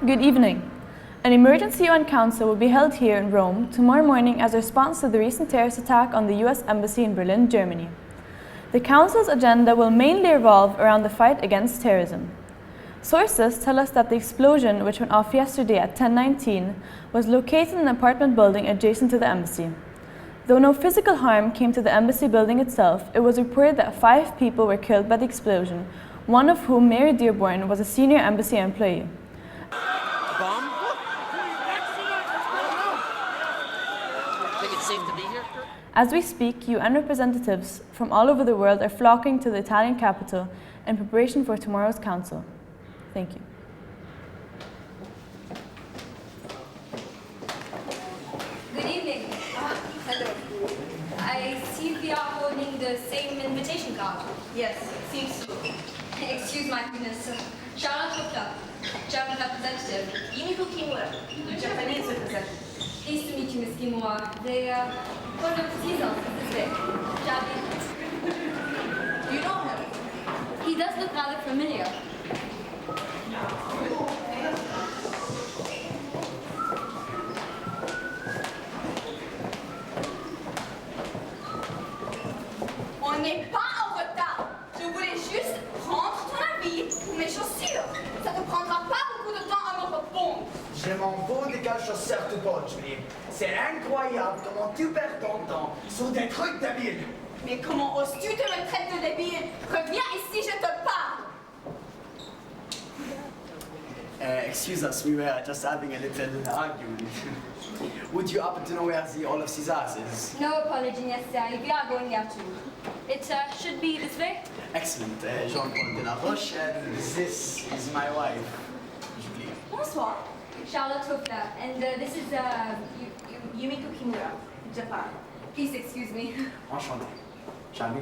Good evening. An emergency UN Council will be held here in Rome tomorrow morning as a response to the recent terrorist attack on the US Embassy in Berlin, Germany. The Council's agenda will mainly revolve around the fight against terrorism. Sources tell us that the explosion, which went off yesterday at 10:19, was located in an apartment building adjacent to the embassy. Though no physical harm came to the embassy building itself, it was reported that 5 people were killed by the explosion, one of whom, Mary Dearborn, was a senior embassy employee. Bomb? Think it's safe to be here? As we speak, UN representatives from all over the world are flocking to the Italian capital in preparation for tomorrow's council. Thank you. Good evening. Hello. I see we are holding the same invitation card. Yes, seems so. Excuse my goodness. Charlotte Hopla, German representative. Yumiko Kimura, Japanese representative. Pleased to meet you, Ms. Kimura. The Court of Caesarium is this way. Javi. Do you know him? He does look rather familiar. On n'est pas en retard. Je voulais juste prendre ton avis pour mes chaussures. Ça ne prendra pas beaucoup de temps à me répondre. Je m'en fous des quelles chaussures tu portes, Julie. C'est incroyable comment tu perds ton temps sur des trucs débiles. Mais comment oses-tu te me traiter de débile? Reviens ici, je te parle. Excuse us, we were just having a little argument. Would you happen to know where the Hall of Caesars is? No apology necessary. We are going there too. It should be this way. Excellent. Jean-Paul de la Roche, and this is my wife, Julie. Bonsoir. Charlotte Hopla, and this is Yumiko Kimura, Japan. please excuse me. Enchanté. Shall we?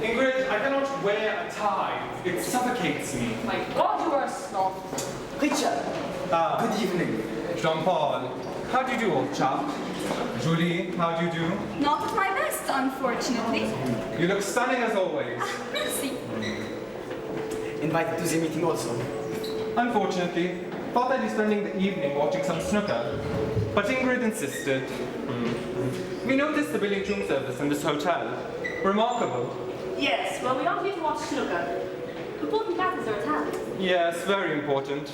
Ingrid, I cannot wear a tie. It suffocates me. My God, you are a snob. Richard, good evening. Jean-Paul, how do you do, old chap? Julie, how do you do? Not at my best, unfortunately. You look stunning as always. Merci. Invited to the meeting also. Unfortunately, thought I'd be spending the evening watching some snooker, but Ingrid insisted. We noticed the billing room service in this hotel. Remarkable. Yes, well, we aren't here to watch snooker. Important matters are at hand. Yes, very important.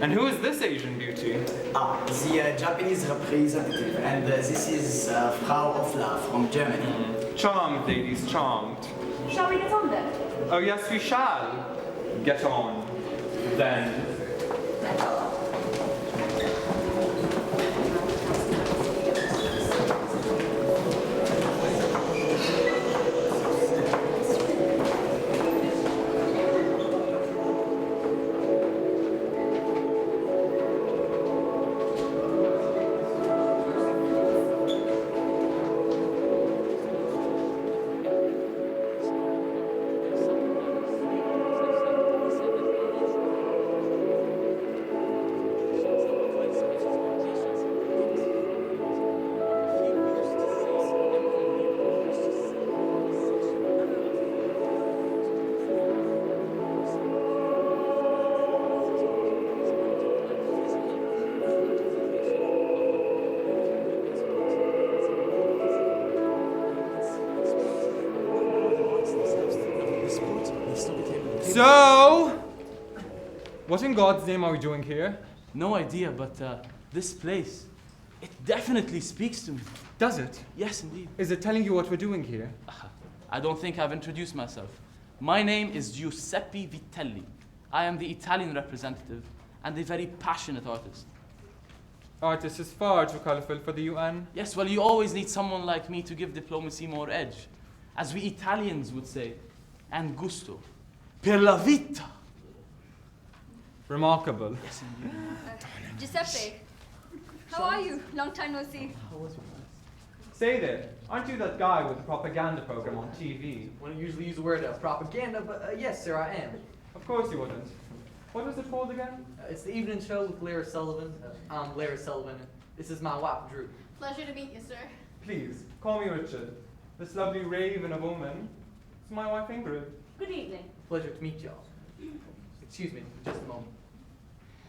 And who is this Asian beauty? The Japanese representative, and this is Frau Ofla from Germany. Charmed, ladies, charmed. Shall we get on then? Oh yes, we shall. Get on. Then. So, what in God's name are we doing here? No idea, but this place, it definitely speaks to me. Does it? Yes, indeed. Is it telling you what we're doing here? I don't think I've introduced myself. My name is Giuseppe Vitelli. I am the Italian representative and a very passionate artist. Artist is far too colorful for the UN. Yes, well, you always need someone like me to give diplomacy more edge. As we Italians would say, and gusto. Per la vita. Remarkable. Yes, indeed. Giuseppe, how are you? Long time no see. Say there, aren't you that guy with the propaganda program on TV? Wouldn't usually use the word propaganda, but yes, sir, I am. Of course you wouldn't. What was it called again? It's the evening show with Lara Sullivan. I'm Lara Sullivan. This is my wife, Drew. Pleasure to meet you, sir. Please, call me Richard. This lovely raven of a woman is my wife Ingrid. Good evening. Pleasure to meet y'all. Excuse me, just a moment.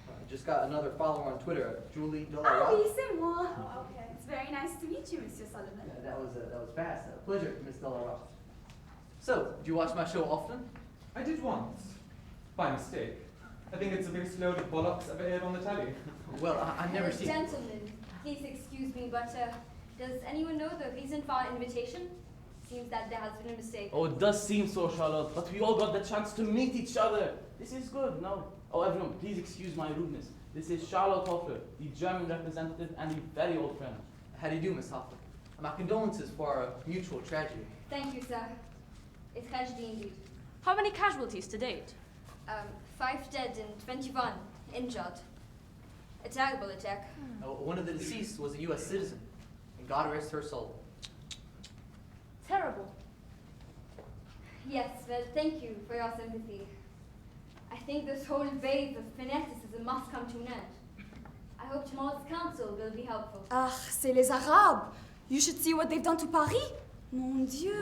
I just got another follower on Twitter, Julie Ah Dollar. oui, c'est moi. Oh, okay. It's very nice to meet you, Monsieur Sullivan. That was fast. Pleasure, Miss Dollar. So, do you watch my show often? I did once, by mistake. I think it's the biggest load of bollocks ever aired on the telly. Well, I've never seen. Gentlemen, please excuse me, but does anyone know the reason for our invitation? Seems that there has been a mistake. Oh, it does seem so, Charlotte, but we all got the chance to meet each other. This is good, no? Oh, everyone, please excuse my rudeness. This is Charlotte Hoffler, the German representative and a very old friend. How do you do, Miss Hoffler? My condolences for our mutual tragedy. Thank you, sir. It's tragedy indeed. How many casualties to date? 5 dead and 21 injured. A terrible attack. One of the deceased was a U.S. citizen, and God rest her soul. Terrible. Yes, well, thank you for your sympathy. I think this whole wave of fanaticism must come to an end. I hope tomorrow's council will be helpful. Ah, c'est les Arabes. You should see what they've done to Paris. Mon Dieu.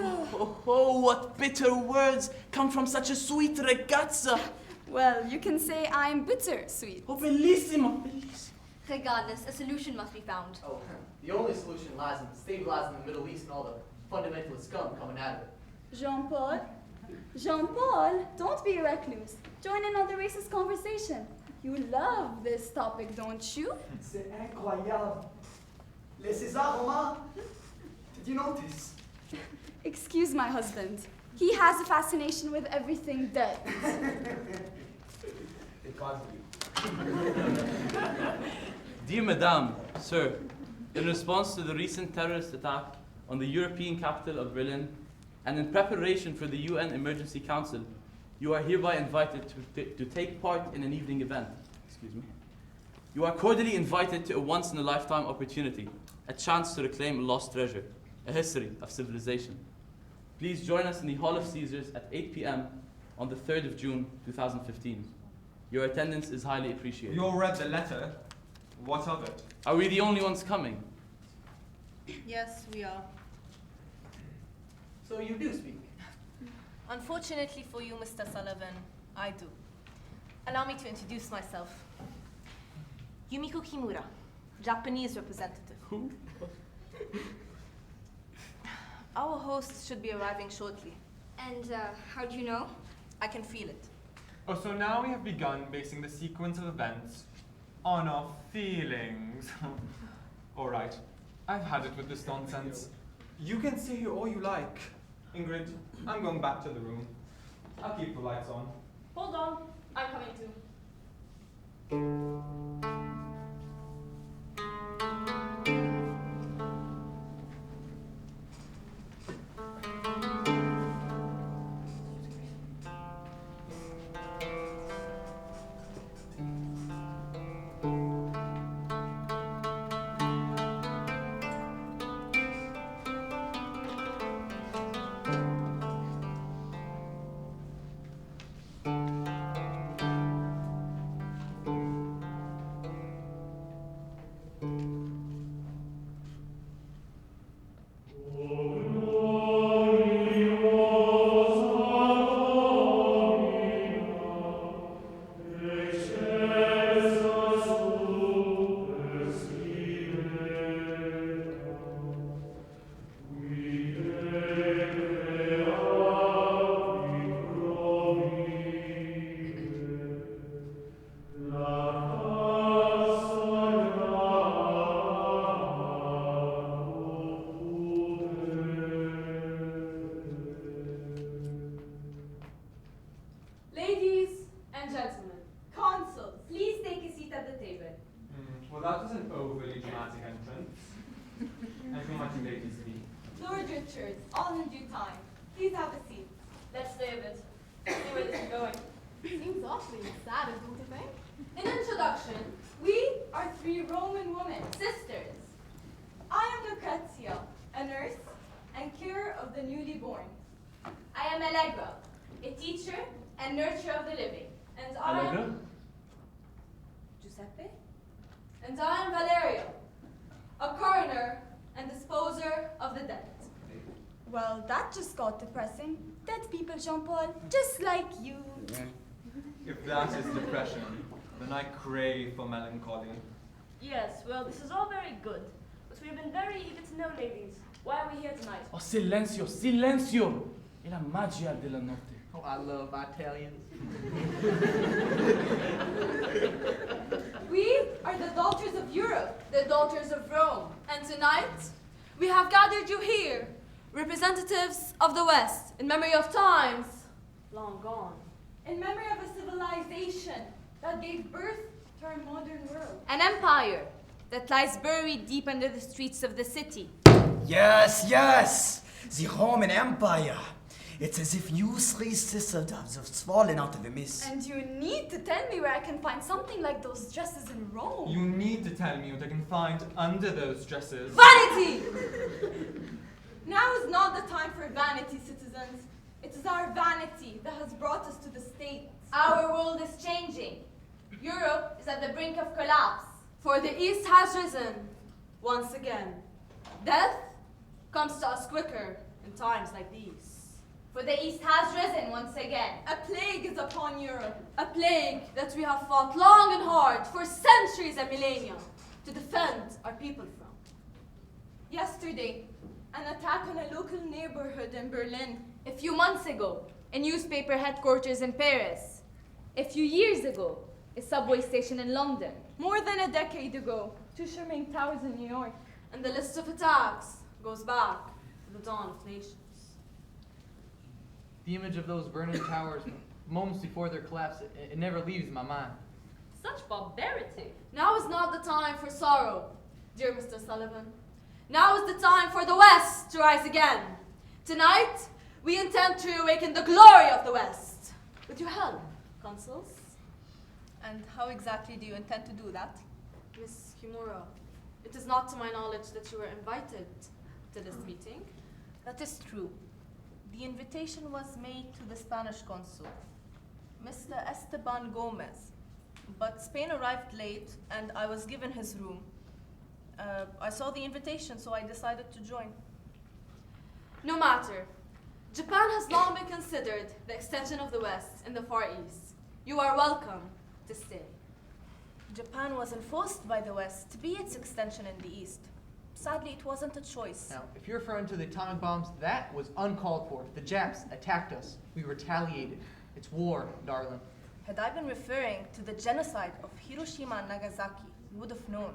Oh, what bitter words come from such a sweet ragazza. Well, you can say I'm bitter, sweet. Oh, bellissimo, bellissimo. Regardless, a solution must be found. Oh, the only solution lies in stabilizing the Middle East and all the fundamentalist scum coming out of it. Jean-Paul? Jean-Paul, don't be a recluse. Join in on the racist conversation. You love this topic, don't you? C'est incroyable. Les César Romains. Did you notice? Excuse my husband. He has a fascination with everything dead. Because of you. Dear Madame, Sir, in response to the recent terrorist attack on the European capital of Berlin, and in preparation for the UN Emergency Council, you are hereby invited to take part in an evening event. Excuse me. You are cordially invited to a once-in-a-lifetime opportunity, a chance to reclaim a lost treasure, a history of civilization. Please join us in the Hall of Caesars at 8 p.m. on the 3rd of June, 2015. Your attendance is highly appreciated. You all read the letter. What of it? Are we the only ones coming? Yes, we are. So you do speak. Unfortunately for you, Mr. Sullivan, I do. Allow me to introduce myself. Yumiko Kimura, Japanese representative. Who? Our hosts should be arriving shortly. And how do you know? I can feel it. Oh, so now we have begun basing the sequence of events on our feelings. All right, I've had it with this nonsense. You can stay here all you like. Ingrid, I'm going back to the room. I'll keep the lights on. Hold on. I'm coming too. Ladies and gentlemen, Consuls, please take a seat at the table. Well, that was an overly dramatic entrance. Anything much you ladies speak. Lord Richard, all in due time. Please have a seat. Let's stay a bit. See where this is going. Seems awfully sad, don't you think? In introduction, we are 3 Roman women, sisters. I am Lucrezia, a nurse and carer of the newly born. I am Allegra, a teacher and nurturer of the living. And I am... Allegra? Giuseppe. And I am Valerio, a coroner and disposer of the dead. Well, that just got depressing. Dead people, Jean-Paul, just like you. If that is depression, then I crave for melancholy. Yes, well, this is all very good. But we've been very eager to know, ladies. Why are we here tonight? Oh, silencio, silencio! È la magia della notte. Oh, I love Italians. We are the daughters of Europe, the daughters of Rome. And tonight, we have gathered you here, representatives of the West, in memory of times Long gone. In memory of a civilization that gave birth to our modern world. An empire that lies buried deep under the streets of the city. Yes, yes! The Roman Empire. It's as if you three sisters have fallen out of a mist. And you need to tell me where I can find something like those dresses in Rome. You need to tell me what I can find under those dresses. vanity! Now is not the time for vanity, citizens. It is our vanity that has brought us to the States. Our world is changing. Europe is at the brink of collapse. For the East has risen once again. Death comes to us quicker in times like these. For the East has risen once again. A plague is upon Europe. A plague that we have fought long and hard for centuries and millennia to defend our people from. Yesterday, an attack on a local neighborhood in Berlin. A few months ago, a newspaper headquarters in Paris. A few years ago, a subway station in London. More than a decade ago, two Charmaine Towers in New York. And the list of attacks goes back to the dawn of nations. The image of those burning towers moments before their collapse, it never leaves my mind. Such barbarity. Now is not the time for sorrow, dear Mr. Sullivan. Now is the time for the West to rise again. Tonight, we intend to awaken the glory of the West. With your help, Consuls. And how exactly do you intend to do that? Miss Kimura, it is not to my knowledge that you were invited to this meeting. That is true. The invitation was made to the Spanish consul, Mr. Esteban Gomez. But Spain arrived late, and I was given his room. I saw the invitation, so I decided to join. No matter. Japan has long been considered the extension of the West in the Far East. You are welcome to stay. Japan was enforced by the West to be its extension in the East. Sadly, it wasn't a choice. Now, if you're referring to the atomic bombs, that was uncalled for. The Japs attacked us. We retaliated. It's war, darling. Had I been referring to the genocide of Hiroshima and Nagasaki, you would have known.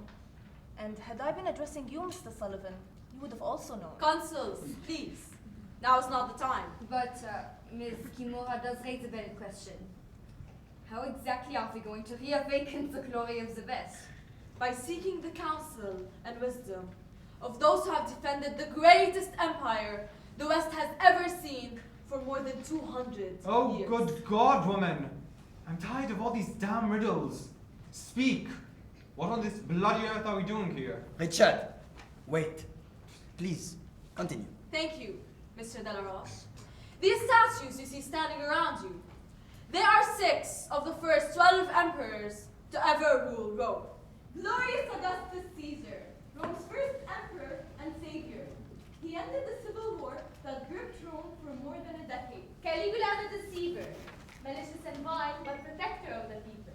And had I been addressing you, Mr. Sullivan, you would have also known. Consuls, please. Now is not the time. But Ms. Kimura does raise a valid question. How exactly are we going to reawaken the glory of the West? By seeking the counsel and wisdom of those who have defended the greatest empire the West has ever seen for more than 200 years. Oh, good God, woman! I'm tired of all these damn riddles. Speak! What on this bloody earth are we doing here? Richard, wait. Please, continue. Thank you, Mr. Delaroche. These statues you see standing around you, they are 6 of the first 12 emperors to ever rule Rome. Glorious Augustus Caesar, Rome's first emperor and savior. He ended the civil war that gripped Rome for more than a decade. Caligula the deceiver, malicious and vile, but protector of the people.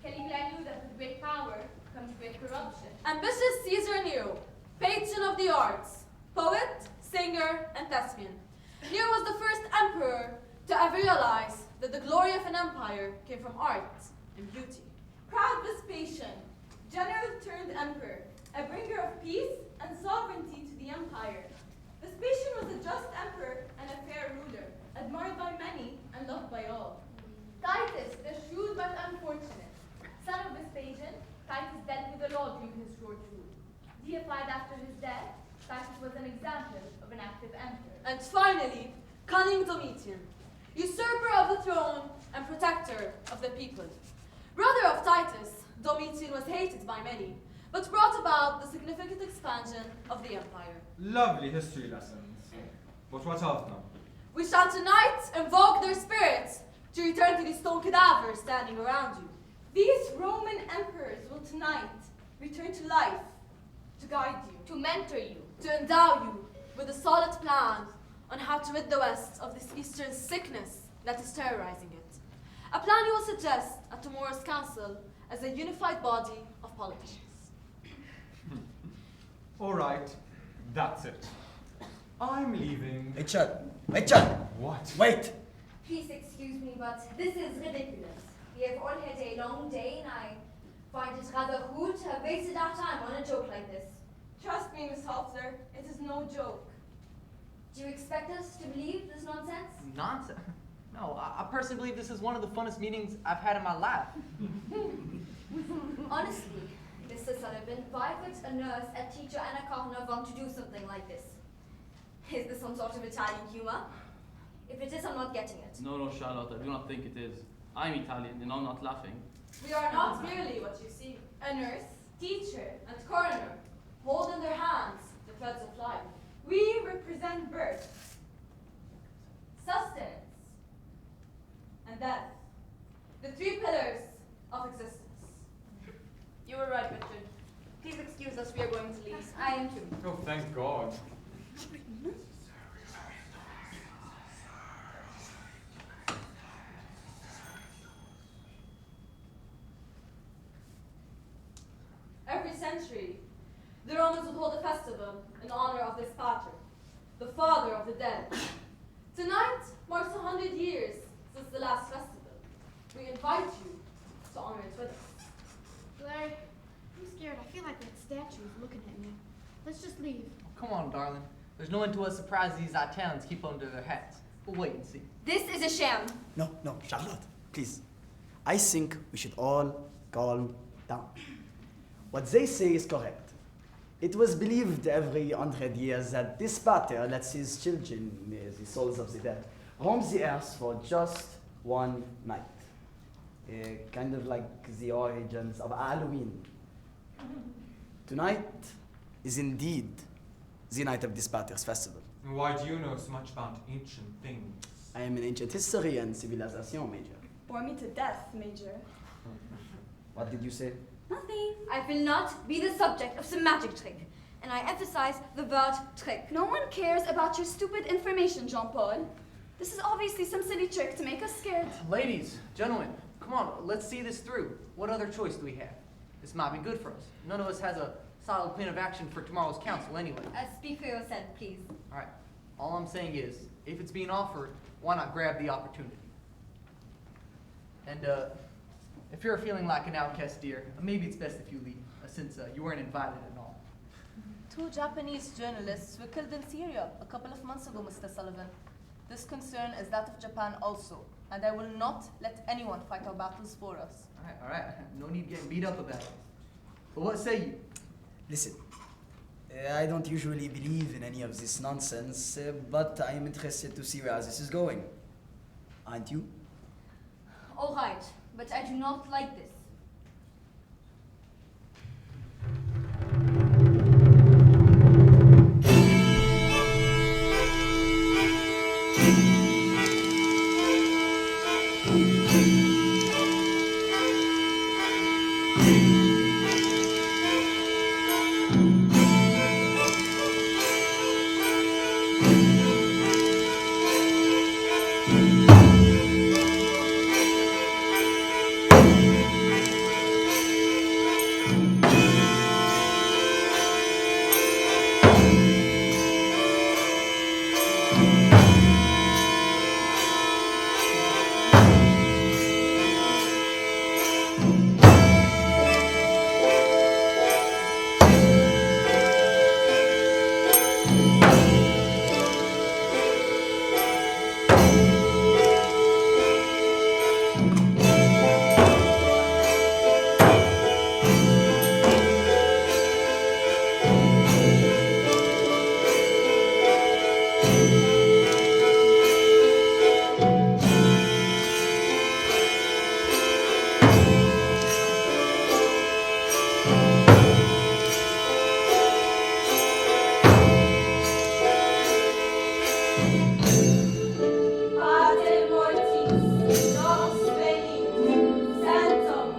Caligula knew that with great power comes great corruption. Ambitious Caesar Nero, patron of the arts, poet, singer, and thespian. Nero was the first emperor to ever realize that the glory of an empire came from art and beauty. Proud Vespasian, general turned emperor, a bringer of peace and sovereignty to the empire. Vespasian was a just emperor and a fair ruler, admired by many and loved by all. Titus, the shrewd but unfortunate, son of Vespasian, Titus dealt with the law during his short rule. Deified after his death, Titus was an example of an active emperor. And finally, cunning Domitian, usurper of the throne and protector of the people. Brother of Titus, Domitian was hated by many, but brought about the significant expansion of the empire. Lovely history lessons. But what of them? We shall tonight invoke their spirits to return to these stone cadavers standing around you. These Roman emperors will tonight return to life to guide you, to mentor you, to endow you with a solid plan on how to rid the West of this Eastern sickness that is terrorizing it. A plan you will suggest at tomorrow's council as a unified body of politicians. All right, that's it. I'm leaving. Richard! Richard! What? Wait! Please excuse me, but this is ridiculous. We have all had a long day, and I find it rather rude to have wasted our time on a joke like this. Trust me, Miss Halter, it is no joke. Do you expect us to believe this nonsense? Nonsense? No, I personally believe this is one of the funnest meetings I've had in my life. Honestly, Mr. Sullivan, why would a nurse, a teacher, and a coroner want to do something like this? Is this some sort of Italian humor? If it is, I'm not getting it. No, Charlotte, I do not think it is. I'm Italian and I'm not laughing. We are not merely what you see. A nurse, teacher, and coroner hold in their hands the threads of life. We represent birth, Sustenance and death, the three pillars of existence. You were right, Richard. Please excuse us, we are going to leave. I am too. Oh, thank God. Every century, the Romans would hold a festival in honor of this pater, the father of the dead. Tonight marks 100 years since the last festival. We invite you to honor it with us. Larry, I'm scared. I feel like that statue is looking at me. Let's just leave. Oh, come on, darling. There's no end to what surprise these Italians keep under their hats. We'll wait and see. This is a sham. No, Charlotte, please. I think we should all calm down. What they say is correct. It was believed every 100 years that this pater lets his children, the souls of the dead, roam the earth for just one night. Kind of like the origins of Halloween. Tonight is indeed the night of this pater's festival. Why do you know so much about ancient things? I am an ancient history and civilization major. bore me to death, Major. What did you say? Nothing. I will not be the subject of some magic trick. And I emphasize the word trick. No one cares about your stupid information, Jean-Paul. This is obviously some silly trick to make us scared. Ladies, gentlemen, come on, let's see this through. What other choice do we have? This might be good for us. None of us has a solid plan of action for tomorrow's council anyway. Speak for yourself, please. All right, all I'm saying is, if it's being offered, why not grab the opportunity? And if you're feeling like an outcast, dear, maybe it's best if you leave, since you weren't invited at all. 2 Japanese journalists were killed in Syria a couple of months ago, Mr. Sullivan. This concern is that of Japan also, and I will not let anyone fight our battles for us. All right, no need getting beat up about it. But what say you? Listen, I don't usually believe in any of this nonsense, but I am interested to see where this is going. Aren't you? All right, but I do not like this. Pater mortis, nos venit, centum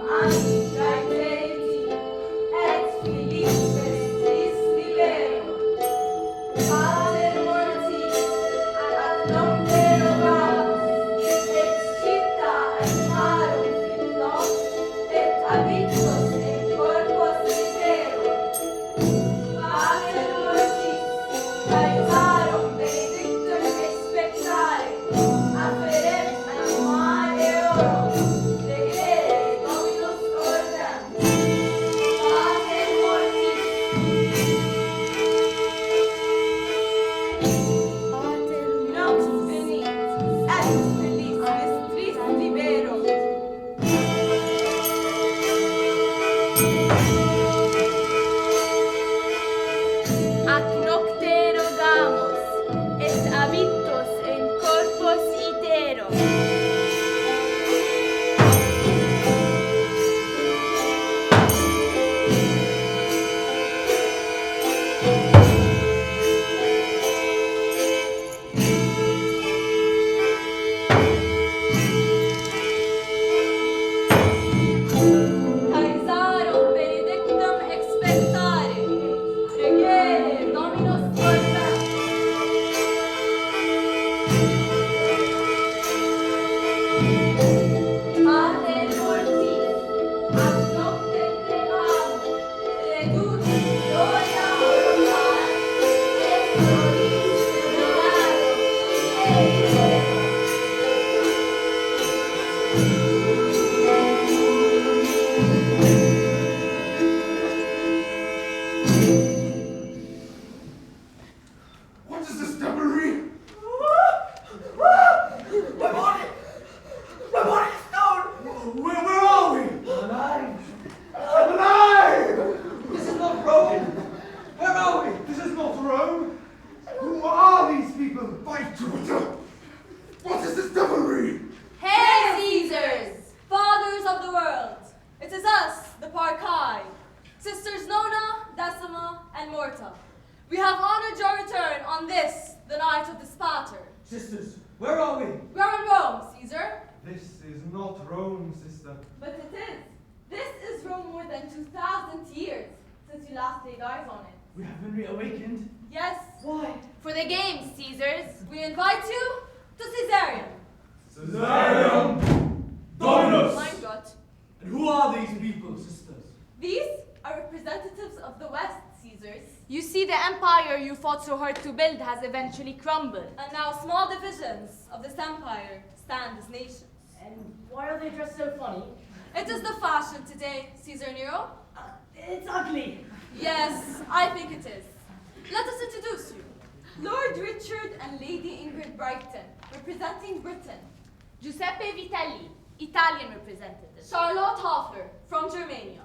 My daughter! What is this devilry? Hail, Caesars, fathers of the world! It is us, the Parkai, sisters Nona, Decima, and Morta. We have honored your return on this, the night of the spatter. Sisters, where are we? We are in Rome, Caesar. This is not Rome, sister. But it is. This is Rome more than 2,000 years since you last laid eyes on it. We have been reawakened. Yes. Why? For the games, Caesars. We invite you to Caesarium. Caesarium! Dominus! Mein Gott. And who are these people, sisters? These are representatives of the West, Caesars. You see, the empire you fought so hard to build has eventually crumbled. And now small divisions of this empire stand as nations. And why are they dressed so funny? It is the fashion today, Caesar Nero. It's ugly. Yes, I think it is. Let us introduce you. Lord Richard and Lady Ingrid Brighton, representing Britain. Giuseppe Vitelli, Italian representative. Charlotte Hoffler from Germania.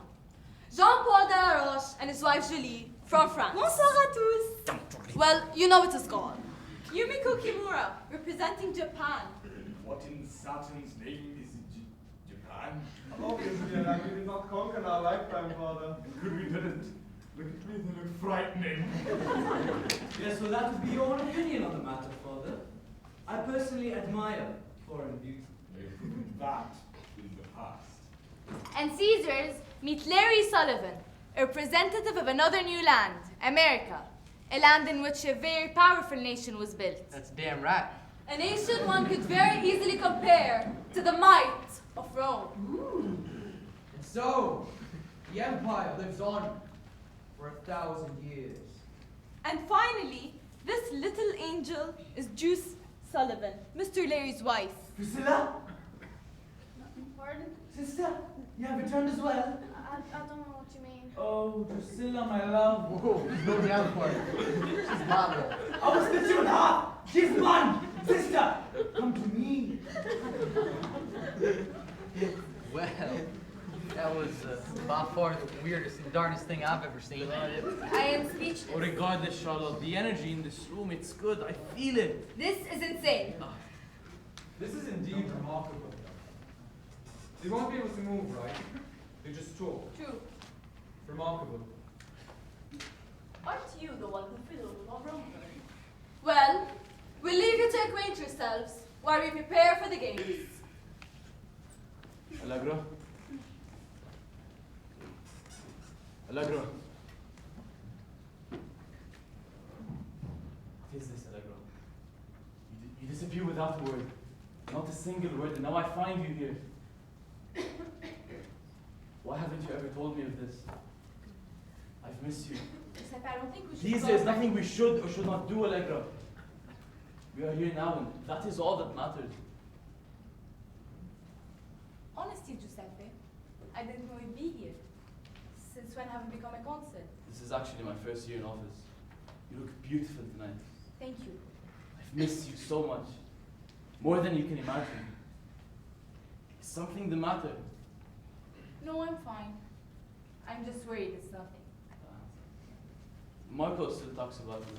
Jean-Paul Delaroche and his wife Julie from France. Bonsoir à tous. Well, you know it is gone. Yumiko Kimura, representing Japan. What in Saturn's name is Japan? Obviously, we did not conquer our lifetime, Father. Good we didn't. Look at me, they look frightening. Yes, well, that would be your own opinion on the matter, Father. I personally admire foreign beauty. They've proved that in the past. And Caesars, meet Larry Sullivan, a representative of another new land, America, a land in which a very powerful nation was built. That's damn right. A nation one could very easily compare to the might of Rome. And so, the empire lives on for 1,000 years. And finally, this little angel is Juice Sullivan, Mr. Larry's wife. Priscilla? Pardon? Sister? You have returned as well? I don't know what you mean. Oh, Priscilla, my love. Whoa, no the other part. She's my love. I was split you in half. She's mine. Sister, come to me. Well, that was by far the weirdest and darndest thing I've ever seen. I am speechless. Oh, regardless, Charlotte, the energy in this room, it's good. I feel it. This is insane. This is indeed remarkable. They won't be able to move, right? They just talk. True. Remarkable. Aren't you the one who fiddled with our Rome? Well, we'll leave you to acquaint yourselves while we prepare for the games. Allegro? Allegro? What is this, Allegro? You disappear without a word. Not a single word, and now I find you here. Why haven't you ever told me of this? I've missed you. Giuseppe, I don't think we should Please, go there's back. nothing we should or should not do, Allegra. We are here now, and that is all that matters. Honestly, Giuseppe, I didn't know you'd be here. Since when have you become a consul? This is actually my first year in office. You look beautiful tonight. Thank you. I've missed you so much. More than you can imagine. Is something the matter? No, I'm fine. I'm just worried it's nothing. Marco still talks about you.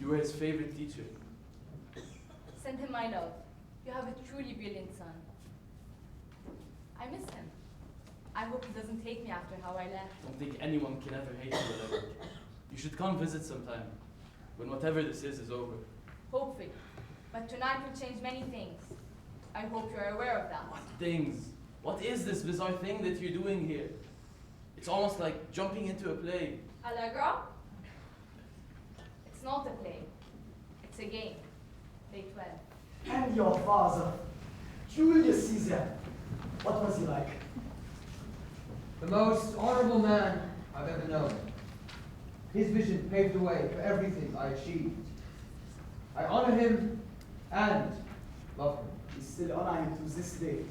You were his favorite teacher. Send him my love. You have a truly brilliant son. I miss him. I hope he doesn't hate me after how I left. I don't think anyone can ever hate you, Allegra. You should come visit sometime, when whatever this is over. Hopefully. But tonight will change many things. I hope you're aware of that. What things? What is this bizarre thing that you're doing here? It's almost like jumping into a play. Allegra? It's not a play. It's a game. Day 12. And your father, Julius Caesar. What was he like? The most honorable man I've ever known. His vision paved the way for everything I achieved. I honor him and love him. We still honor him to this day.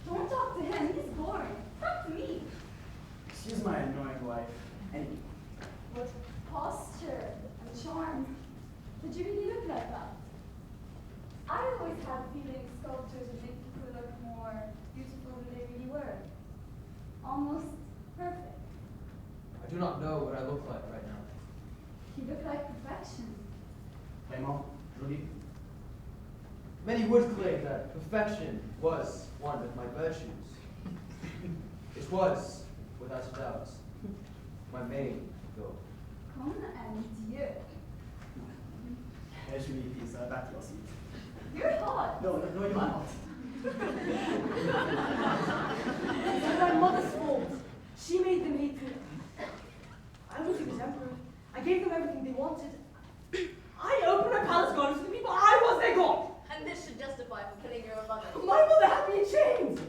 Don't talk to him. He's boring. Talk to me. She's my annoying wife. Anyway. What posture and charm. Did you really look like that? I always had a feeling sculptors would make people look more beautiful than they really were. Almost perfect. I do not know what I look like right now. You look like perfection. Raymond, Julie, Many would claim that perfection was one of my virtues. It was, without a doubt, my main goal. Come and Dieu. Julie, please, back to your seat. You're hot. No, you're not. It's my mother's fault. She made them hate me. I was his emperor. I gave them everything they wanted. I opened my palace gardens to the people. I was their god. And this should justify for killing your mother. My mother had me in chains.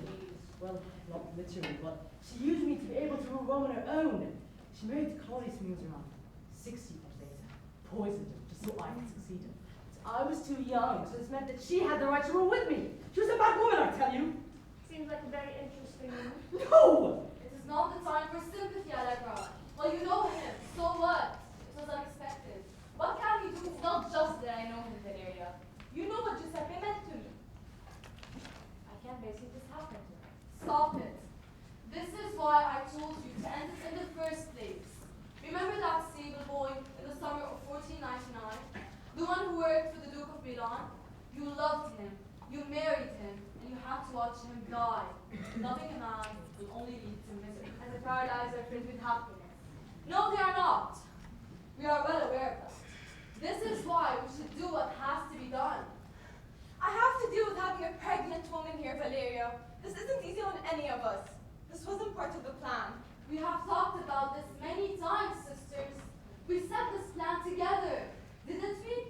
Well, not literally, but she used me to be able to rule Rome on her own. She married Claudius when he was around 60 years later. Poisoned him just so I could succeed him. But I was too young, so this meant that she had the right to rule with me. She was a bad woman, I tell you. Seems like a very interesting woman. No! It is not the time for sympathy, Allegra. Well, you know him, so what? It was unexpected. What can we do? It's not just that I know him, Valeria. You know what Giuseppe meant to me. I can't basically this happened to me. Stop it. This is why I told you to end it in the first place. Remember that stable boy in the summer of 1499? The one who worked for the Duke of Milan? You loved him, you married him, and you had to watch him die. Loving a man will only lead to misery. And the paradise are filled with happiness. No, they are not. We are well aware of that. This is why we should do what has to be done. I have to deal with having a pregnant woman here, Valeria. This isn't easy on any of us. This wasn't part of the plan. We have talked about this many times, sisters. We set this plan together, didn't we?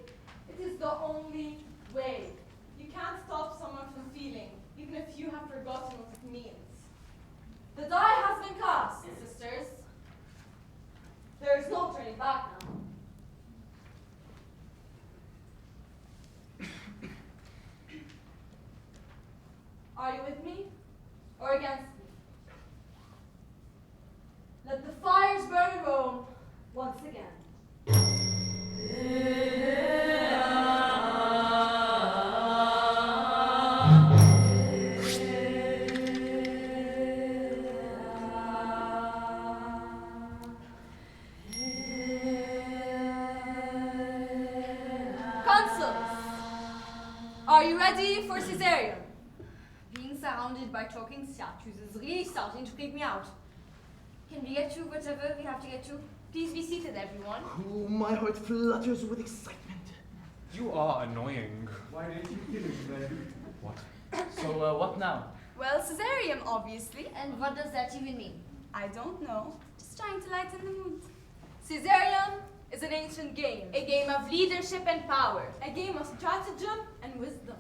It is the only way. You can't stop someone from feeling, even if you have forgotten what it means. The die has been cast, sisters. There is no turning back now. Are you with me or against me? Let the fires burn in Rome once again. Consuls, are you ready for Caesarium? Being surrounded by talking statues is really starting to freak me out. Can we get to whatever we have to get to? Please be seated, everyone. Oh, my heart flutters with excitement. You are annoying. Why didn't you kill him then? What? So, what now? Well, Caesarium, obviously. And what does that even mean? I don't know. Just trying to lighten the mood. Caesarium is an ancient game. A game of leadership and power. A game of stratagem and wisdom.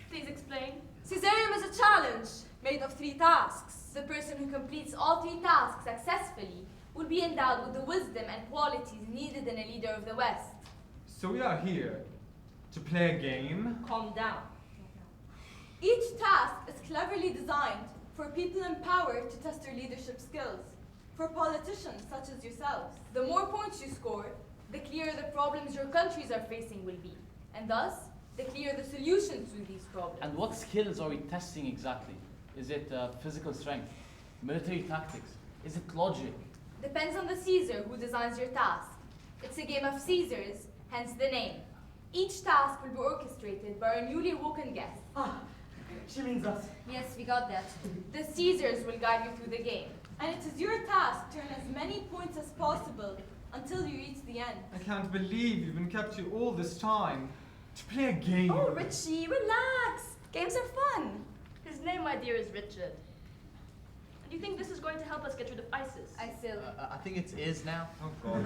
Please explain. Caesarium is a challenge made of 3 tasks. The person who completes all 3 tasks successfully will be endowed with the wisdom and qualities needed in a leader of the West. So we are here to play a game? Calm down. Each task is cleverly designed for people in power to test their leadership skills. For politicians such as yourselves. The more points you score, the clearer the problems your countries are facing will be. And thus, the clearer the solutions to these problems. And what skills are we testing exactly? Is it physical strength, military tactics? Is it logic? Depends on the Caesar who designs your task. It's a game of Caesars, hence the name. Each task will be orchestrated by a newly awoken guest. Ah, she means us. Yes, we got that. The Caesars will guide you through the game. And it is your task to earn as many points as possible until you reach the end. I can't believe you've been kept here all this time to play a game. Oh, Richie, relax. Games are fun. His name, my dear, is Richard. And you think this is going to help us get rid of ISIS? ISIL. I think it's is now. Oh, God.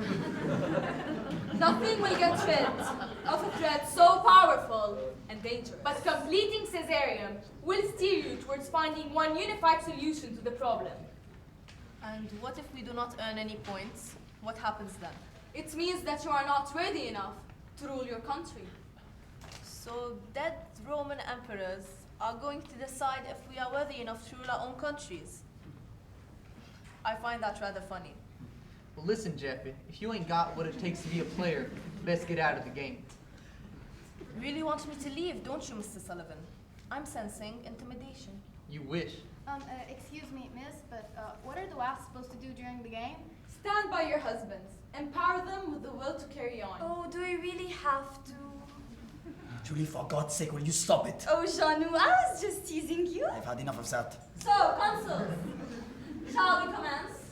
Nothing will get rid of a threat so powerful and dangerous. But completing Caesarium will steer you towards finding one unified solution to the problem. And what if we do not earn any points? What happens then? It means that you are not worthy enough to rule your country. So dead Roman emperors are going to decide if we are worthy enough to rule our own countries. I find that rather funny. Well, listen, Jeffy, if you ain't got what it takes to be a player, best get out of the game. You really want me to leave, don't you, Mr. Sullivan? I'm sensing intimidation. You wish. Excuse me, miss, but what are the wasps supposed to do during the game? Stand by your husbands. Empower them with the will to carry on. Oh, do we really have to? Julie, for God's sake, will you stop it? Oh, Jean-Loup, I was just teasing you. I've had enough of that. So, consuls, shall we commence?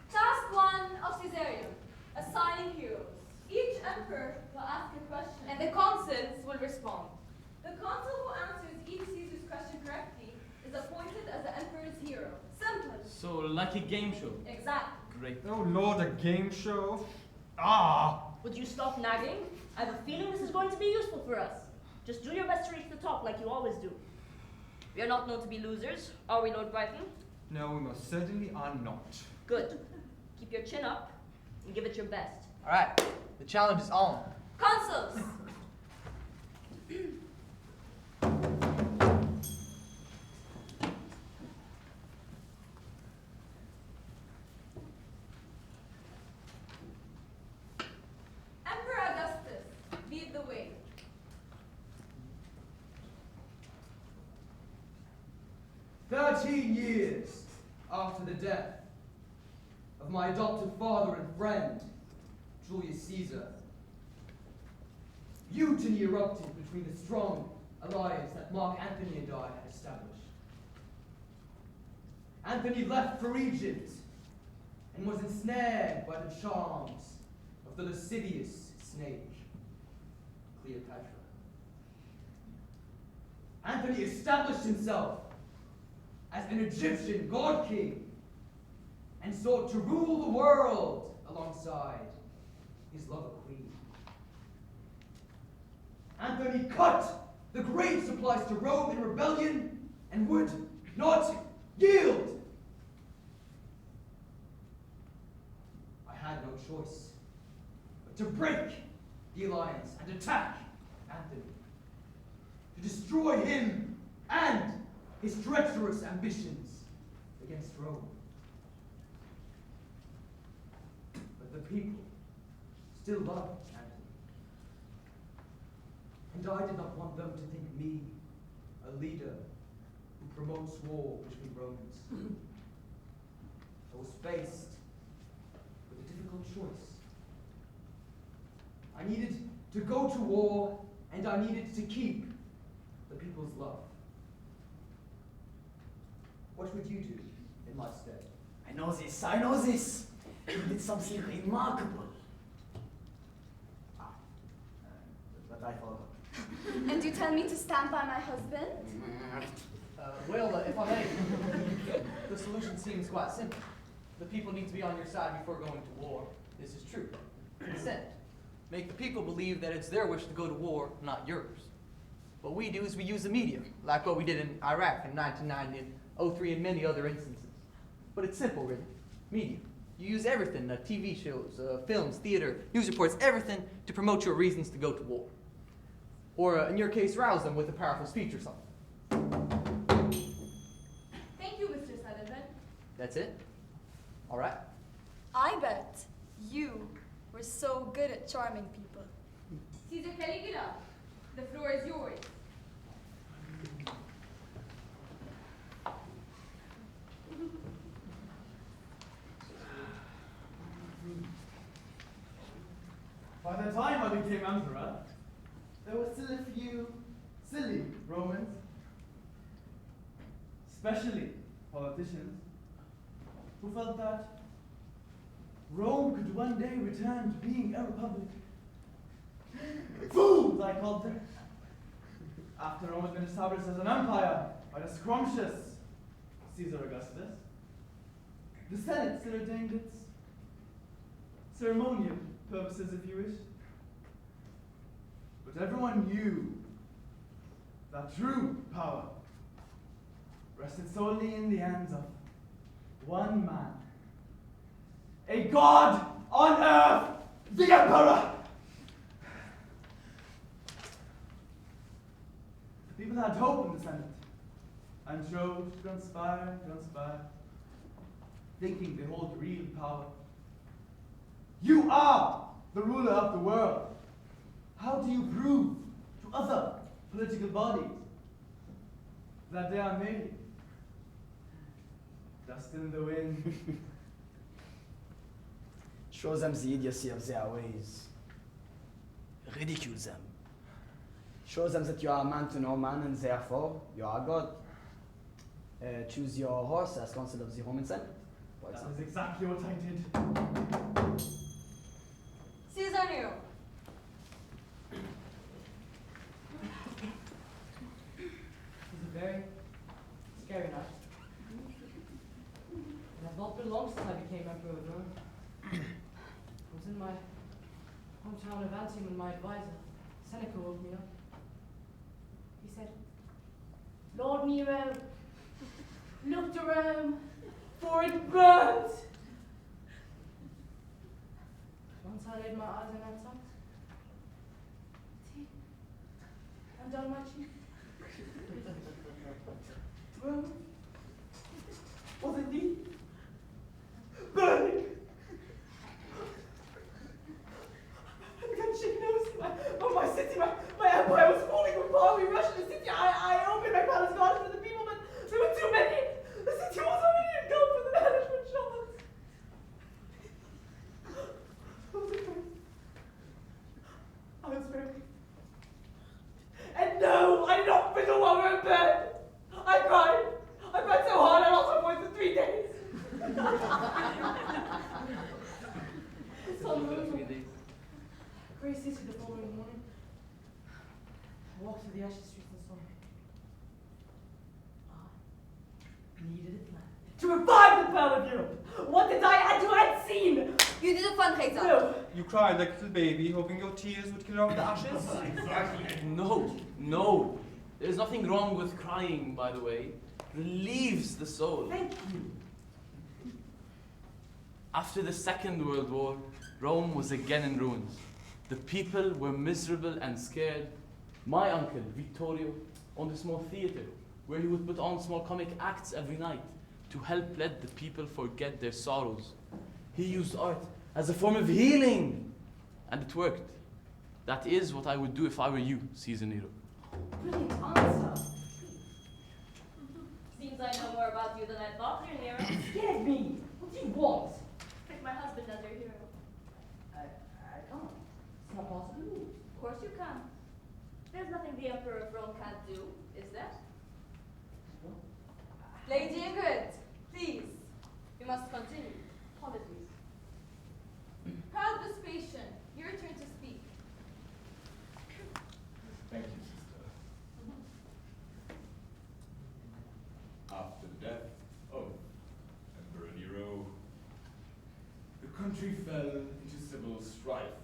Task 1 of Caesarium, assigning heroes. Each emperor will ask a question, and the consuls will respond. The consul who answers each Caesar's question correctly is appointed as the emperor's hero. Simple. So, like a game show. Exactly. Great. Oh Lord, a game show? Ah! Would you stop nagging? I have a feeling this is going to be useful for us. Just do your best to reach the top like you always do. We are not known to be losers, are we, Lord Brighton? No, we most certainly are not. Good. Keep your chin up and give it your best. All right, the challenge is on. Consuls! Emperor Augustus, lead the way. 13 years after the death of my adopted father and friend, Julius Caesar, mutiny erupted between the strong alliance that Mark Antony and I had established. Antony left for Egypt and was ensnared by the charms of the lascivious snake, Cleopatra. Antony established himself as an Egyptian god-king and sought to rule the world alongside his lover queen. Antony cut the grain supplies to Rome in rebellion and would not yield. I had no choice but to break the alliance and attack Antony, to destroy him and his treacherous ambitions against Rome. But the people still loved Antony, and I did not want them to think me a leader who promotes war between Romans. I was faced with a difficult choice. I needed to go to war, and I needed to keep the people's love. What would you do in my stead? I know this, I know this. You did something remarkable. But I forgot. And you tell me to stand by my husband? If I may, the solution seems quite simple. The people need to be on your side before going to war. This is true. Consent. Make the people believe that it's their wish to go to war, not yours. What we do is we use the media, like what we did in Iraq in 1990 and 03 and many other instances. But it's simple, really. Media. You use everything, TV shows, films, theater, news reports, everything to promote your reasons to go to war. Or, in your case, rouse them with a powerful speech or something. Thank you, Mr. Sullivan. That's it? All right. I bet you were so good at charming people. Caesar Caligula, the floor is yours. By the time I became emperor, there were still a few silly Romans, especially politicians, who felt that Rome could one day return to being a republic. Fools, I called them. After Rome had been established as an empire by the scrumptious Caesar Augustus, the Senate still retained its ceremonial purposes, if you wish. But everyone knew that true power rested solely in the hands of one man. A god on earth, the emperor! The people had hope in the Senate, and strove to conspire, thinking they hold real power. You are the ruler of the world. How do you prove to other political bodies that they are merely dust in the wind? Show them the idiocy of their ways. Ridicule them. Show them that you are a man to no man and therefore you are God. Choose your horse as consul of the Roman Senate. That is exactly what I did. Caesarium. It was a very scary night. It has not been long since I became Emperor of Rome. I was in my hometown of Antium when my advisor, Seneca, woke me up. He said, "Lord Nero, look to Rome, for it burns." Once I laid my eyes on that sight, and on my cheek, Rome was indeed burning. I began shaking nervously. My city, my empire was falling apart. We rushed to the city. I opened my palace gardens for the people, but there were too many. The city was already engulfed with the management shovels. I was very. And no, I did not fiddle while we were in bed. I cried. I cried so hard I lost my voice for 3 days. So moving. Grey City the following morning. I walked through the ashy streets and saw me. I needed a plan to revive the pearl of Europe. What did I add to had seen? You did a fundraiser. No. You cried like a little baby, hoping your tears would clear off the ashes? No. There's nothing wrong with crying, by the way. It relieves the soul. Thank you. After the Second World War, Rome was again in ruins. The people were miserable and scared. My uncle, Vittorio, owned a small theater where he would put on small comic acts every night to help let the people forget their sorrows. He used art as a form of healing, and it worked. That is what I would do if I were you, Caesar Nero. Brilliant answer. Seems I know more about you than I thought, dear Nero. Scared me. What do you want? Pick my husband as your hero. I can't. It's not possible. Of course you can. There's nothing the Emperor of Rome can't do, is there? Lady Ingrid, please. We must continue. Apologies. Proud Vespasian, your turn to speak. Thank you, sister. After the death of Emperor Nero, the country fell into civil strife.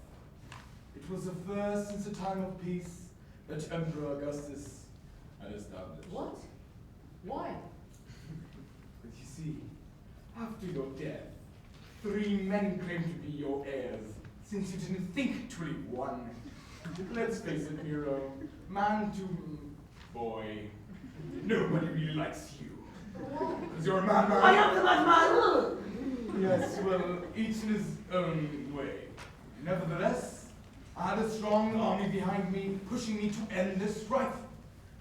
It was the first since the time of peace that Emperor Augustus had established. What? Why? But you see, after your death, 3 men claimed to be your heirs, since you didn't think to leave one. Let's face it, Nero, man to boy, nobody really likes you. Because you're a madman. I am the madman! Yes, well, each in his own way. Nevertheless, I had a strong army behind me, pushing me to end this strife.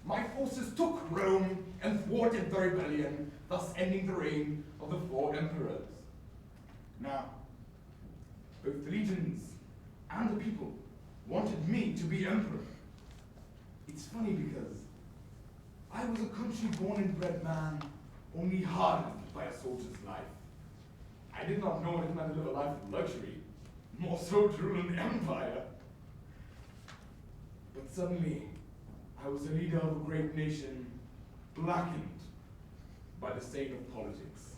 My forces took Rome and thwarted the rebellion, thus ending the reign of the 4 emperors. Now, both the legions and the people wanted me to be emperor. It's funny because I was a country born and bred man, only hardened by a soldier's life. I did not know what it meant to live a life of luxury, more so to rule an empire. But suddenly, I was a leader of a great nation, blackened by the stain of politics.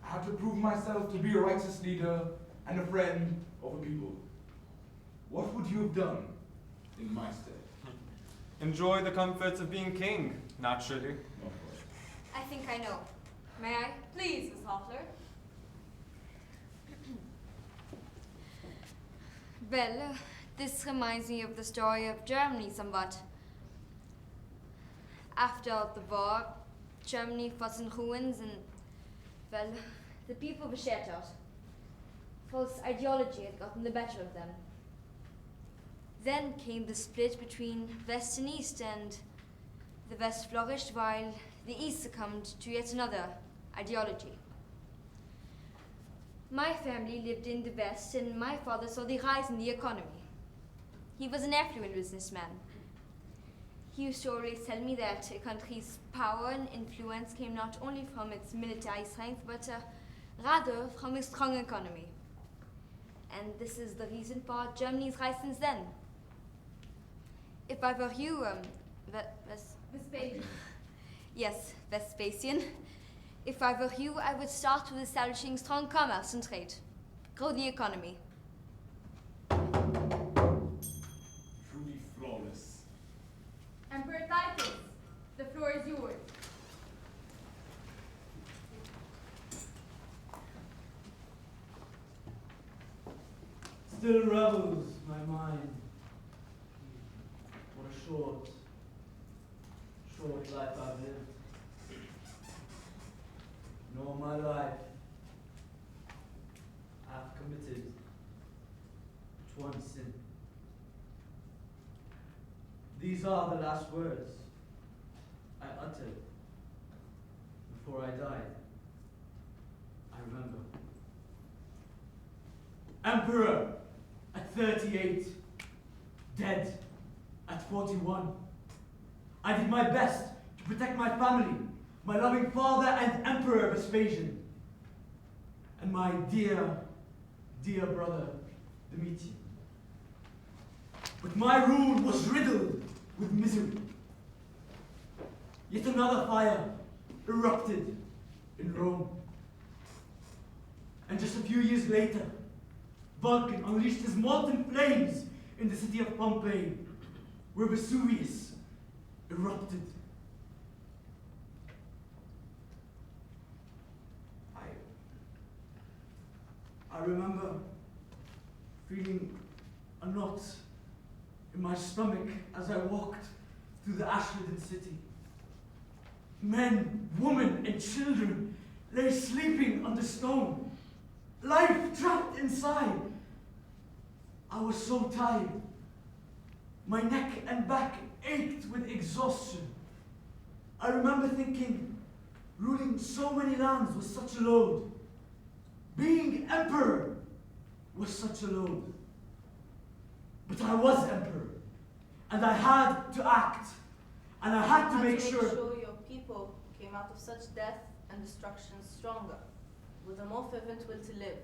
I had to prove myself to be a righteous leader and a friend of the people. What would you have done in my stead? Enjoy the comforts of being king, naturally. I think I know. May I? Please, Miss Hoffler. Well, this reminds me of the story of Germany somewhat. After the war, Germany was in ruins and, well, the people were shattered. False ideology had gotten the better of them. Then came the split between West and East, and the West flourished while the East succumbed to yet another ideology. My family lived in the West, and my father saw the rise in the economy. He was an affluent businessman. He used to always tell me that a country's power and influence came not only from its military strength, but rather from a strong economy. And this is the reason for Germany's rise since then. If I were you, Vespasian. Yes, Vespasian. If I were you, I would start with establishing strong commerce and trade. Grow the economy. Truly flawless. Emperor Titus, the floor is yours. Still rebels my mind. What a short life I've lived. In all my life, I've committed but one sin. These are the last words I uttered before I died. I remember. Emperor at 38, dead at 41. I did my best to protect my family, my loving father and Emperor Vespasian, and my dear, dear brother Domitian. But my rule was riddled with misery. Yet another fire erupted in Rome. And just a few years later, Vulcan unleashed his molten flames in the city of Pompeii, where Vesuvius erupted. I remember feeling a knot in my stomach as I walked through the ash-ridden city. Men, women, and children lay sleeping on the stone, life trapped inside. I was so tired. My neck and back ached with exhaustion. I remember thinking, ruling so many lands was such a load. Being emperor was such a load. But I was emperor, and I had to act, and I had to make sure your people came out of such death and destruction stronger, with a more fervent will to live.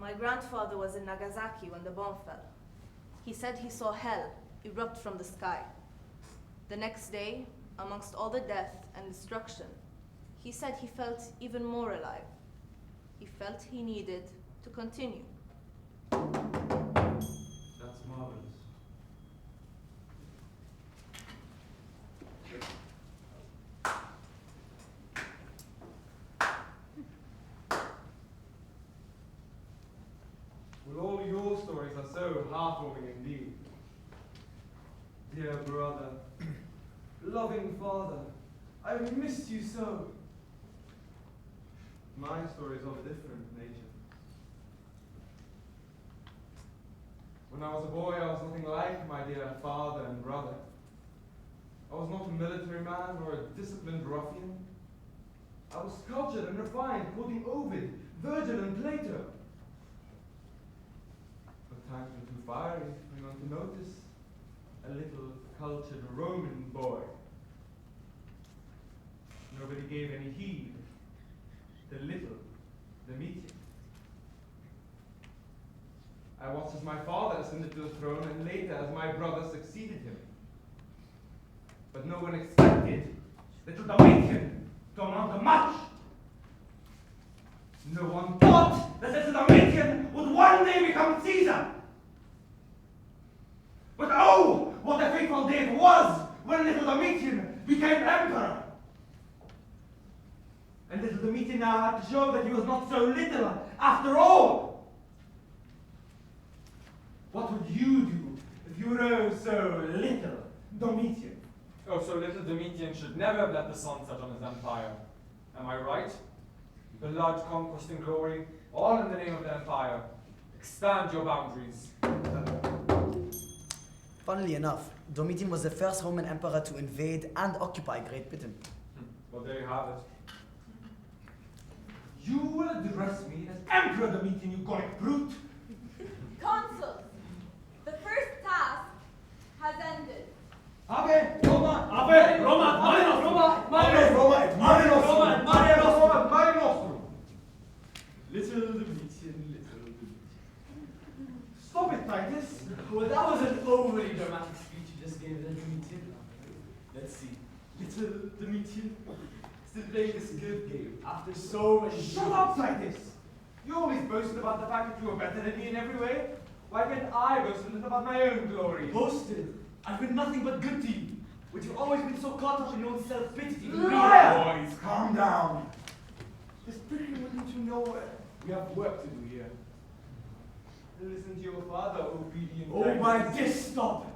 My grandfather was in Nagasaki when the bomb fell. He said he saw hell erupt from the sky. The next day, amongst all the death and destruction, he said he felt even more alive. He felt he needed to continue. That's marvelous. Well, all your stories are so heartwarming indeed. Dear brother, loving father, I've missed you so. My story is of a different nature. When I was a boy, I was nothing like my dear father and brother. I was not a military man or a disciplined ruffian. I was cultured and refined, quoting Ovid, Virgil, and Plato. But times were too fiery for anyone to notice a little cultured Roman boy. Nobody gave any heed to little Domitian. I watched as my father ascended to the throne and later as my brother succeeded him. But no one expected little Domitian to amount to much. No one thought that little Domitian would one day become Caesar. But oh, what a fateful day it was when little Domitian became emperor. And little Domitian now had to show that he was not so little after all. What would you do if you were so little Domitian? Oh, so little Domitian should never have let the sun set on his empire. Am I right? Blood, conquest, and glory, all in the name of the empire. Expand your boundaries. Funnily enough, Domitian was the first Roman emperor to invade and occupy Great Britain. Well, there you have it. You will address me as Emperor Domitian, you Gothic brute! Consuls, the first task has overly dramatic speech you just gave there, Domitian. Let's see. Little Domitian, still playing this good game after so many Shut up, Titus! You always boasted about the fact that you were better than me in every way. Why can't I boast a little about my own glory? Boasted? I've been nothing but good to you. But you've always been so caught up in your own self-pity. Liar! Boys, calm down. Just pretty wouldn't you know we have work to do here. Listen to your father, obedient. Oh, by this stop!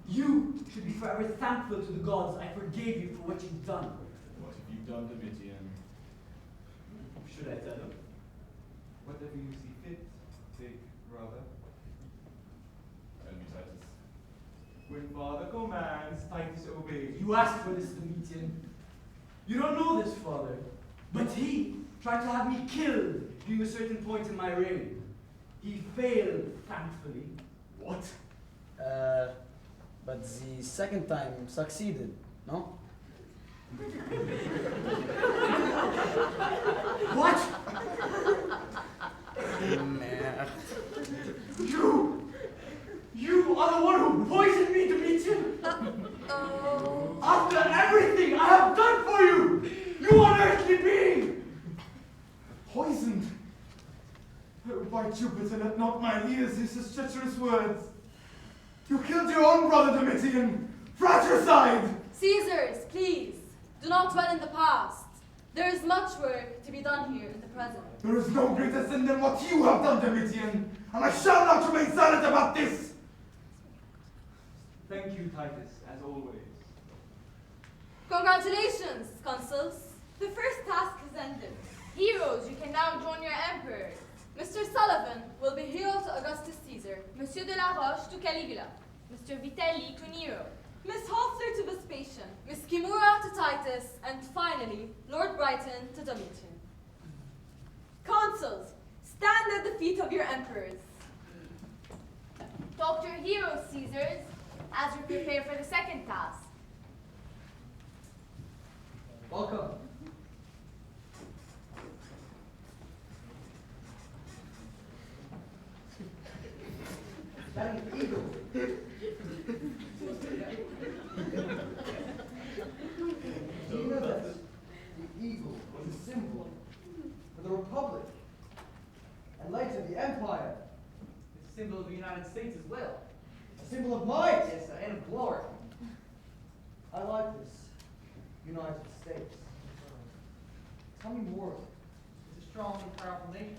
You should be forever thankful to the gods I forgave you for what you've done. What have you done, Domitian? Should I tell him? Whatever you see fit, take, rather. Tell me, Titus. When father commands, Titus obeys. You asked for this, Domitian. You don't know this, father, but he tried to have me killed during a certain point in my reign. He failed, thankfully. What? But the second time succeeded, no? What? Merde. You are the one who poisoned me, Domitian! After everything I have done for you! You unearthly being! Poisoned? Oh, by Jupiter, let not my ears hear such treacherous words. You killed your own brother, Domitian! Fratricide! Caesars, please, do not dwell in the past. There is much work to be done here in the present. There is no greater sin than what you have done, Domitian, and I shall not remain silent about this! Thank you, Titus, as always. Congratulations, Consuls. The first task is ended. Heroes, you can now join your emperor. Mr. Sullivan will be hero to Augustus Caesar. Monsieur de la Roche to Caligula. Mr. Vitelli to Nero. Miss Hofler to Vespasian. Miss Kimura to Titus. And finally, Lord Brighton to Domitian. Consuls, stand at the feet of your emperors. Talk to your heroes, Caesars, as we prepare for the second task. Welcome. That is eagle. Do you know that the eagle was a symbol for the Republic and later the Empire? It's a symbol of the United States as well. A symbol of might. Yes, sir, and of glory. I like this United States. Tell me more. It's a strong and powerful nation.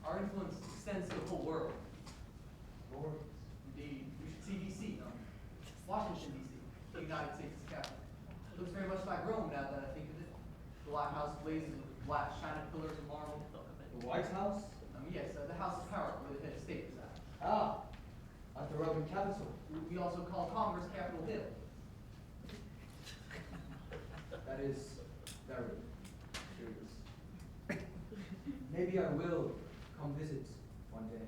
Our influence extends to the whole world. Lord. Indeed, you should see D.C., no? Washington, D.C., the United States capital. It looks very much like Rome now that I think of it. The White House blazes with black shining pillars of marble. The White House? Yes, the House of Power, where the head of state is at. Ah, at the Roman capital. We also call Congress Capitol Hill. That is very curious. Maybe I will come visit one day.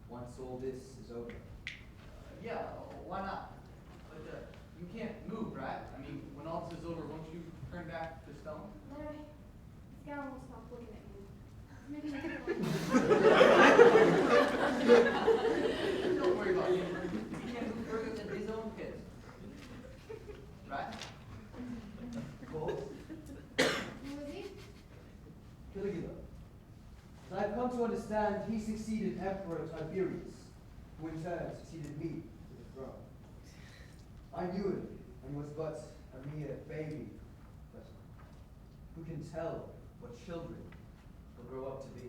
Once all this is over. Yeah, why not? But you can't move, right? I mean, when all this is over, won't you turn back to stone? Larry, this guy won't stop looking at me. Maybe Don't worry about him. He can't move further than his own head. Right? Cool. Who is he? Caligula. I have come to understand he succeeded Emperor Tiberius, who in turn succeeded me to the throne. I knew him and was but a mere baby, but who can tell what children will grow up to be?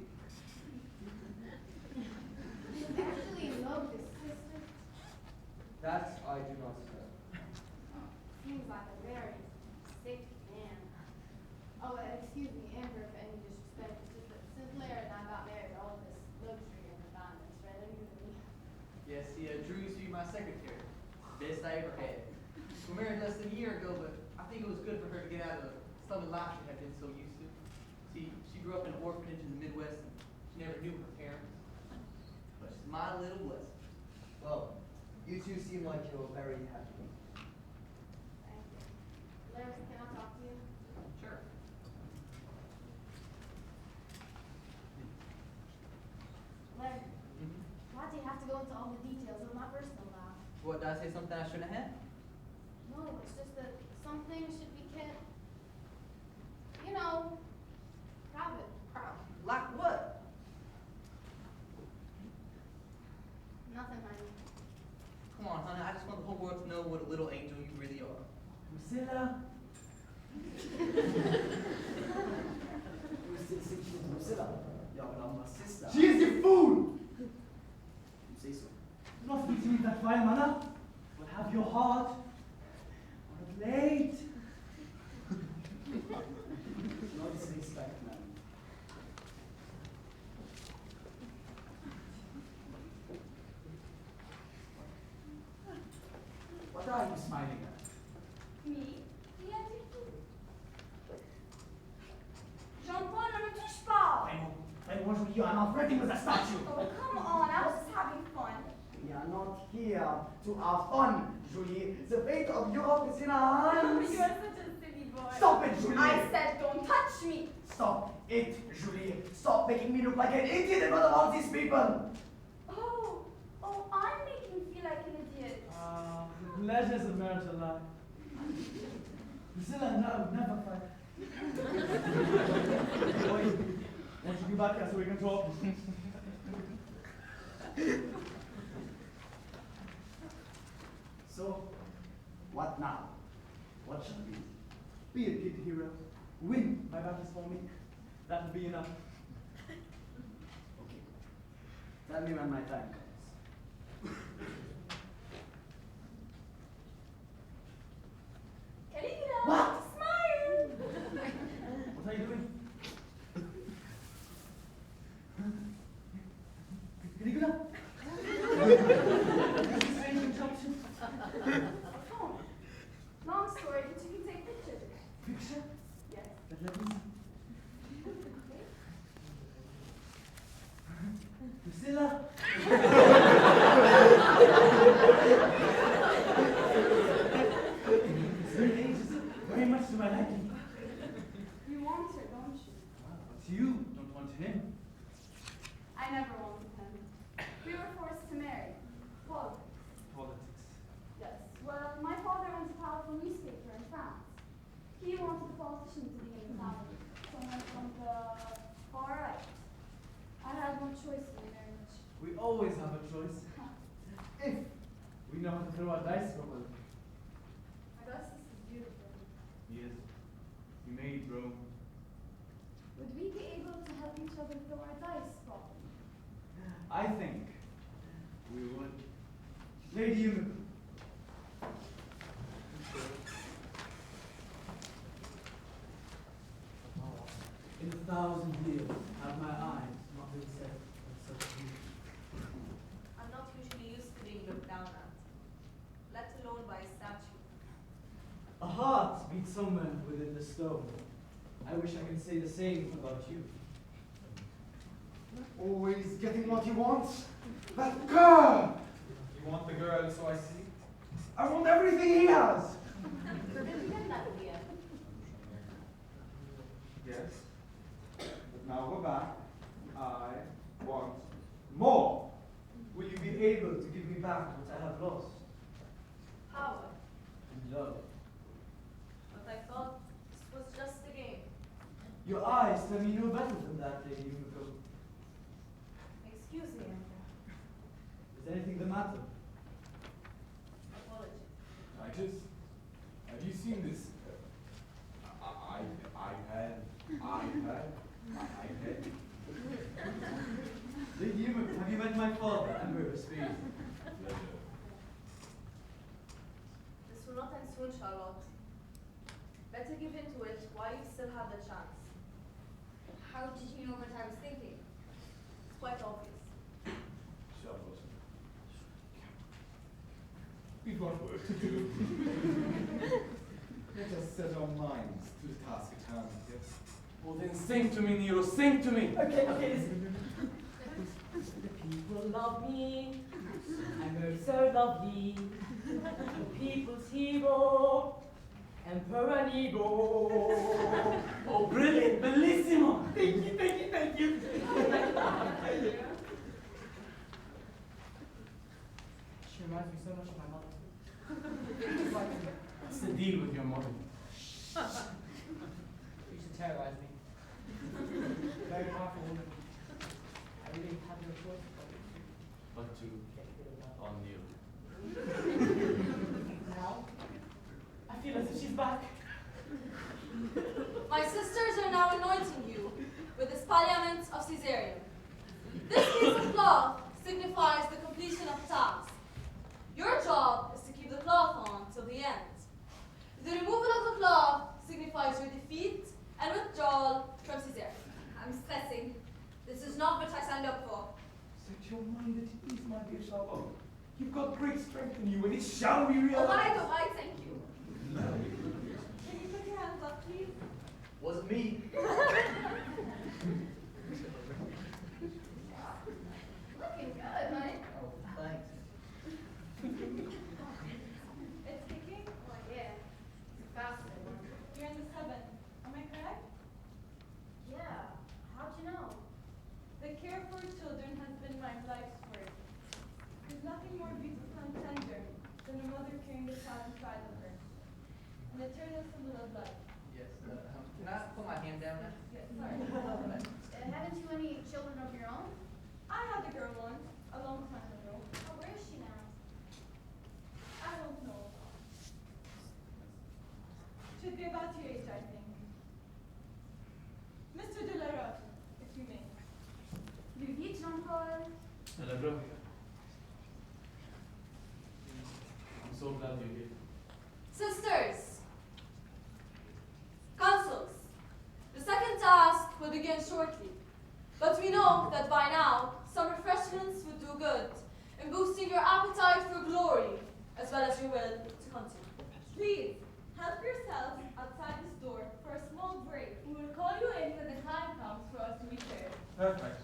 He's actually in love with his sister. That I do not know. Seems like a very sick man. Oh, excuse me, Amber, if any disrespect. It's just that since Larry and I got married, all of this luxury and refinement is rather new to me. Yes, he drew you to be my secretary. Best I ever had. We were married less than a year ago, but I think it was good for her to get out of the stubborn life she had been so used to. See, she grew up in an orphanage in the Midwest, and she never knew her parents. But she's my little blessing. Well, you two seem like you're very happy. Thank you. Larry, can I talk to you? Sure. Larry, why do you have to go into all the details of my first What, did I say something I shouldn't have? No, it's just that some things should be kept, you know, private. Like what? Nothing, honey. Come on, honey, I just want the whole world to know what a little angel you really are. Drusilla. Drusilla, your number sister. She is a fool! You say so. Do not speak to me in that vile manner. Will have your heart on a blade. No disrespect, man. What are you smiling at? Me? Rien du tout. Jean-Paul, ne me touche pas! Raymond Julie, you are not flirting with a statue. Oh, come on, I was just having fun. We are not here to have fun, Julie. The fate of Europe is in our hands. You are such a silly boy. Stop it, Julie. I said don't touch me. Stop it, Julie. Stop making me look like an idiot in front of all these people. Oh, I'm making you feel like an idiot. The pleasures of marital life. Drusilla and I would never fight. Boy, won't you be back here so we can talk? So, what now? What shall we do? Be a good hero. Win my battles for me. That will be enough. Okay. Tell me when my time comes. Caligula, What? smile. What are you doing? Caligula? This is strange injunction. Oh, long story, but you can take pictures. Picture? Yes. But let me see. Drusilla? This age is very much to my liking. You want her, don't you? But you don't want him. I never wanted him. We were forced to marry. Well, Politics. yes. Well, my father owns a powerful newspaper in France. He wanted a politician to be in the family, someone from the far right. I had no choice in the marriage. We always have a choice. If we know how to throw our dice properly. Augustus is beautiful. Yes. He made Rome. Would we be able to help each other throw our dice properly? I think we would. Lady Unicorn. In 1,000 years have my eyes not been set on such beauty. I'm not usually used to being looked down at, let alone by a statue. A heart beats somewhere within the stone. I wish I could say the same about you. Always getting what he wants. That girl! You want the girl, so I see? I want everything he has. Did you get that in the end? Yes. But now we're back. I want more. Will you be able to give me back what I have lost? Power. And love. But I thought this was just a game. Your eyes tell me no better than that, Lady Yumiko. Excuse me, Emperor. Is anything the matter? Apologies. Titus, have you seen this? iPad. Lady Yumiko, have you met my father, Emperor of Spain? This will not end soon, Charlotte. Better give in to it while you still have the chance. How did you know what I was thinking? It's quite obvious. Charlotte. We've got work to do. Let us set our minds to the task at hand, yes? Well then sing to me, Nero, sing to me! Okay, listen. The people love me. I'm oh so lovely. The people's hero. Emperor Nero. Oh, brilliant, bellissimo! Thank you, thank you, thank you. reminds me so much of my mother. What's the deal with your mother? She used to terrorize me. Very powerful woman. I really had no choice But to on you. now. I feel as if she's back. My sisters are now anointing you with the spaliament of Caesarium. This piece of cloth signifies the completion of a task. Your job is to keep the cloth on till the end. The removal of the cloth signifies your defeat and withdrawal from Caesarium. I'm stressing. This is not what I signed up for. Set your mind at ease, my dear Charlotte. You've got great strength in you, and it shall be realized. Oh, I don't mind, thank you. Can you put your hands up, please? Wasn't me. Looking good, honey. Oh, thanks. It's kicking? Oh, yeah. Faster one. You're in the 7. Am I correct? Yeah. How'd you know? The care for children has been my life's work. There's nothing more beautiful and tender than a mother carrying the child inside of her. An eternal symbol of love. Yes, can I put my hand down now? Yes, sorry. Haven't you any children of your own? I had a girl once, a long time ago. Oh, where is she now? I don't know. Should be about your age, I think. Mr. de la Roche, if you may. Du vite, Jean-Paul. Hello, bro. I'm so glad you're here. Sisters, Consuls, the second task will begin shortly. But we know that by now, some refreshments would do good in boosting your appetite for glory, as well as your will to continue. Please, help yourselves outside this door for a small break. We will call you in when the time comes for us to return. Perfect.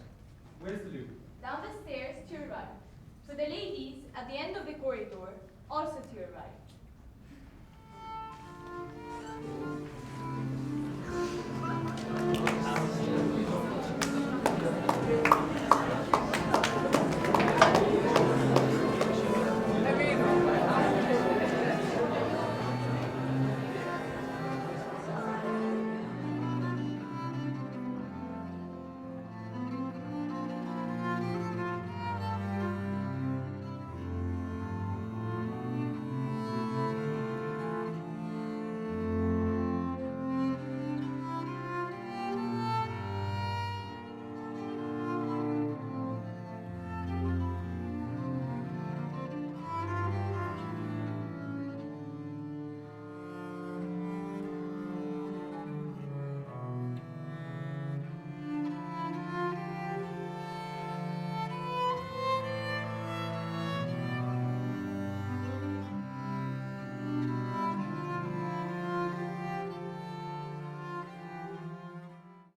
Where's the loo? Down the stairs to your right. For the ladies, at the end of the corridor, also to your right.